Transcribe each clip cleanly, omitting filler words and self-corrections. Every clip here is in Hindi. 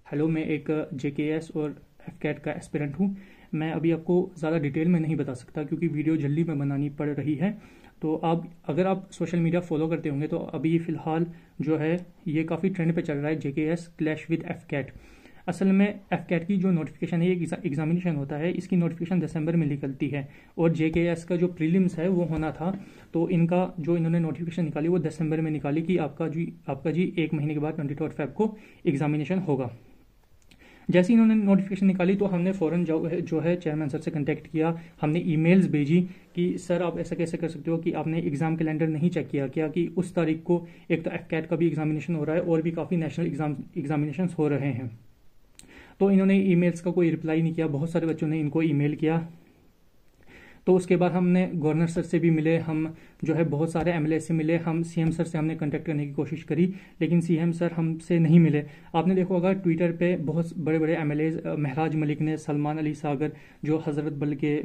हेलो, मैं एक जेकेएस और एफकैट का एस्पिरेंट हूँ। मैं अभी आपको ज़्यादा डिटेल में नहीं बता सकता क्योंकि वीडियो जल्दी में बनानी पड़ रही है। तो अगर आप सोशल मीडिया फॉलो करते होंगे तो अभी फ़िलहाल जो है ये काफ़ी ट्रेंड पे चल रहा है, जेकेएस क्लैश विद एफकैट। असल में एफकैट की जो नोटिफिकेशन है, ये एग्जामिनेशन होता है, इसकी नोटिफिकेशन दिसंबर में निकलती है और जेकेएस का जो प्रीलिम्स है वो होना था। तो इनका जो इन्होंने नोटिफिकेशन निकाली वो दिसंबर में निकाली कि आपका जी 1 महीने के बाद 24 फेब को एग्जामिनेशन होगा। जैसे ही इन्होंने नोटिफिकेशन निकाली तो हमने फ़ौरन जो है चेयरमैन सर से कांटेक्ट किया। हमने ईमेल्स भेजी कि सर आप ऐसा कैसे कर सकते हो कि आपने एग्ज़ाम कैलेंडर नहीं चेक किया क्या, कि उस तारीख को एक तो एफकैट का भी एग्जामिनेशन हो रहा है और भी काफ़ी नेशनल एग्जामिनेशन हो रहे हैं। तो इन्होंने ईमेल्स का कोई रिप्लाई नहीं किया। बहुत सारे बच्चों ने इनको ईमेल किया। तो उसके बाद हमने गवर्नर सर से भी मिले, हम जो है बहुत सारे एमएलए से मिले, हम सीएम सर से हमने कांटेक्ट करने की कोशिश करी, लेकिन सीएम सर हमसे नहीं मिले। आपने देखो होगा ट्विटर पे बहुत बड़े बड़े एमएलए, महराज मलिक ने, सलमान अली सागर जो हजरत बल के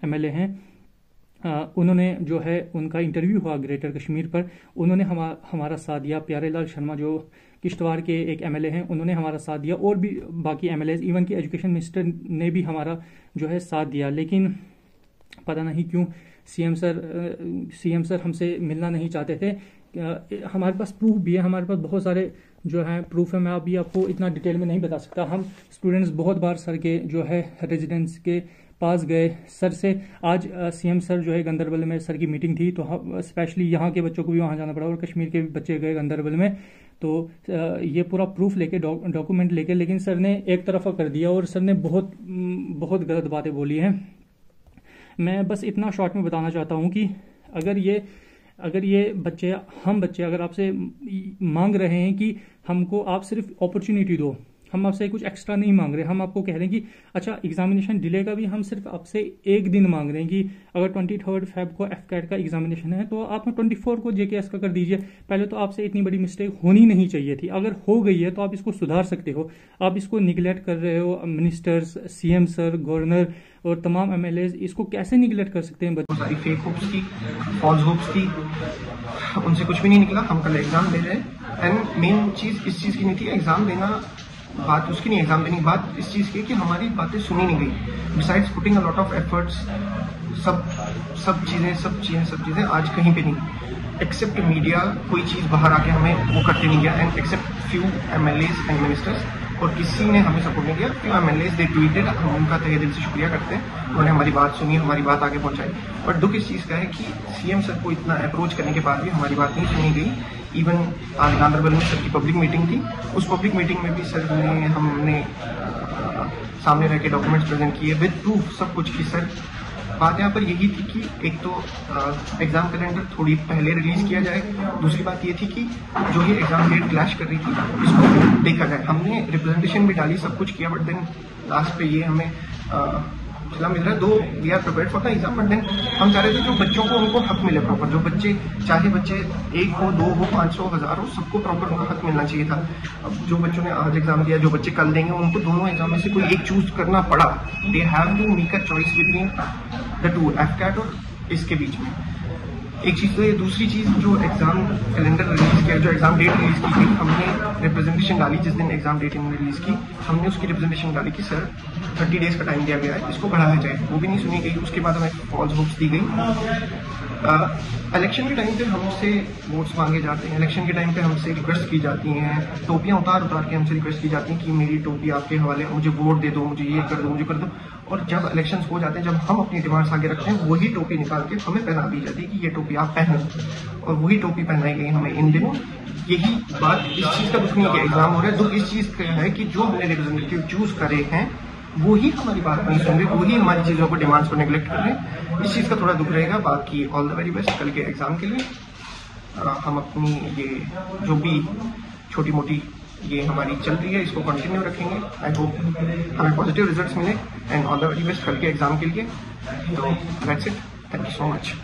एमएलए हैं, उन्होंने जो है उनका इंटरव्यू हुआ ग्रेटर कश्मीर पर, उन्होंने हमारा साथ दिया। प्यारे लाल शर्मा जो किश्तवाड़ के एक एमएलए हैं, उन्होंने हमारा साथ दिया और भी बाकी एमएलए, इवन कि एजुकेशन मिनिस्टर ने भी हमारा जो है साथ दिया। लेकिन पता नहीं क्यों सीएम सर हमसे मिलना नहीं चाहते थे। हमारे पास प्रूफ भी है, हमारे पास बहुत सारे जो है प्रूफ है। मैं अभी आपको इतना डिटेल में नहीं बता सकता। हम स्टूडेंट्स बहुत बार सर के जो है रेजिडेंस के पास गए सर से। आज सीएम सर जो है गंदरबल में सर की मीटिंग थी, तो हम स्पेशली यहाँ के बच्चों को भी वहाँ जाना पड़ा और कश्मीर के भी बच्चे गए गंदरबल में। तो ये पूरा प्रूफ लेके, डॉक्यूमेंट लेके, लेकिन सर ने एक तरफा कर दिया और सर ने बहुत गलत बातें बोली हैं। मैं बस इतना शॉर्ट में बताना चाहता हूँ कि अगर ये बच्चे अगर आपसे मांग रहे हैं कि हमको आप सिर्फ अपॉर्चुनिटी दो, हम आपसे कुछ एक्स्ट्रा नहीं मांग रहे, हम आपको कह रहे हैं कि अच्छा एग्जामिनेशन डिले का भी हम सिर्फ आपसे एक दिन मांग रहे हैं कि अगर 23 फेब को एफकैट का एग्जामिनेशन है तो आप 24 को जेकेएस का कर दीजिए। पहले तो आपसे इतनी बड़ी मिस्टेक होनी नहीं चाहिए थी। अगर हो गई है तो आप इसको सुधार सकते हो। आप इसको निगलेक्ट कर रहे हो। मिनिस्टर्स, सीएम सर, गवर्नर और तमाम एमएलए इसको कैसे निगलेक्ट कर सकते हैं? सारी फेक होप्स की, फॉल्स होप्स की, उनसे कुछ भी नहीं निकला। हम कल एग्जाम दे रहे हैं एंड मेन चीज इस चीज की नहीं थी एग्जाम देना, बात उसकी नहीं, एग्जाम देने की बात इस चीज की कि हमारी बातें सुनी नहीं गई। Besides putting a lot of efforts, सब चीजें आज कहीं पे नहीं, एक्सेप्ट मीडिया कोई चीज बाहर आके हमें वो करते नहीं गया, and except few MLAs and ministers, और किसी ने हमें सपोर्ट नहीं किया। फ्यू एमएलएज दे ट्वीटेड, हम उनका तहे दिल से शुक्रिया करते हैं, उन्होंने हमारी बात सुनी, हमारी बात आगे पहुंचाई। बट दुख इस चीज का है कि सीएम सर को इतना अप्रोच करने के बाद भी हमारी बात नहीं सुनी गई। इवन आज गांधरबल में सर की पब्लिक मीटिंग थी, उस पब्लिक मीटिंग में भी सर ने हमने सामने रह के डॉक्यूमेंट्स प्रेजेंट किए विद प्रूफ, सब कुछ की। सर बात यहाँ पर यही थी कि एक तो एग्जाम कैलेंडर थोड़ी पहले रिलीज किया जाए, दूसरी बात ये थी कि जो ये एग्जाम डेट क्लैश कर रही थी इसको देखा जाए। हमने रिप्रेजेंटेशन भी डाली, सब कुछ किया, बट देन लास्ट पे ये हमें चला मिल रहा है। Though we are prepared for the exam, but then हम चाह रहे थे जो बच्चों को उनको हक मिले प्रॉपर, जो बच्चे चाहे बच्चे 1 हो, 2 हो, 500, 1000 हो, सबको प्रॉपर उनका हक मिलना चाहिए था। अब जो बच्चों ने आज एग्जाम दिया, जो बच्चे कल देंगे, उनको दोनों एग्जाम में से कोई एक चूज करना पड़ा। They have to make a choice between the two, AFCAT और इसके बीच में। एक चीज तो ये, दूसरी चीज जो एग्जाम कैलेंडर रिलीज किया, जो एग्जाम डेट रिलीज की गई, हमने रिप्रेजेंटेशन डाली जिस दिन एग्जाम डेट इन्होंने रिलीज की, हमने उसकी रिप्रेजेंटेशन डाली कि सर 30 डेज का टाइम दिया गया है, इसको बढ़ाया जाए, वो भी नहीं सुनी गई। उसके बाद हमें फॉल्स होप्स दी गई। इलेक्शन के टाइम पे हमसे वोट्स मांगे जाते हैं, इलेक्शन के टाइम पे हमसे रिक्वेस्ट की जाती हैं, टोपियां उतार के हमसे रिक्वेस्ट की जाती हैं कि मेरी टोपी आपके हवाले, मुझे वोट दे दो, मुझे ये कर दो, मुझे कर दो। और जब इलेक्शन हो जाते हैं, जब हम अपनी डिमांड्स आगे रखते हैं, वही टोपी निकाल के हमें पहना दी जाती है कि ये टोपी आप पहनो, और वही टोपी पहनाई गई हमें इन दिनों। यही बात, इस चीज का दुख नहीं है कि एग्जाम हो रहा है, दुख इस चीज का है कि जो हमने रिप्रेजेंटेटिव चूज करे हैं वही हमारी बात नहीं सुन रहे, वही हमारी चीजों को, डिमांड्स को नेग्लेक्ट कर रहे हैं। इस चीज का थोड़ा दुख रहेगा। बाकी ऑल द वेरी बेस्ट कल के एग्जाम के लिए। हम अपनी ये जो भी छोटी मोटी ये हमारी चल रही है इसको कंटिन्यू रखेंगे। आई होप हमें पॉजिटिव रिजल्ट्स मिले, and all the very best कल के एग्जाम के लिए। तो that's it, thank you so much.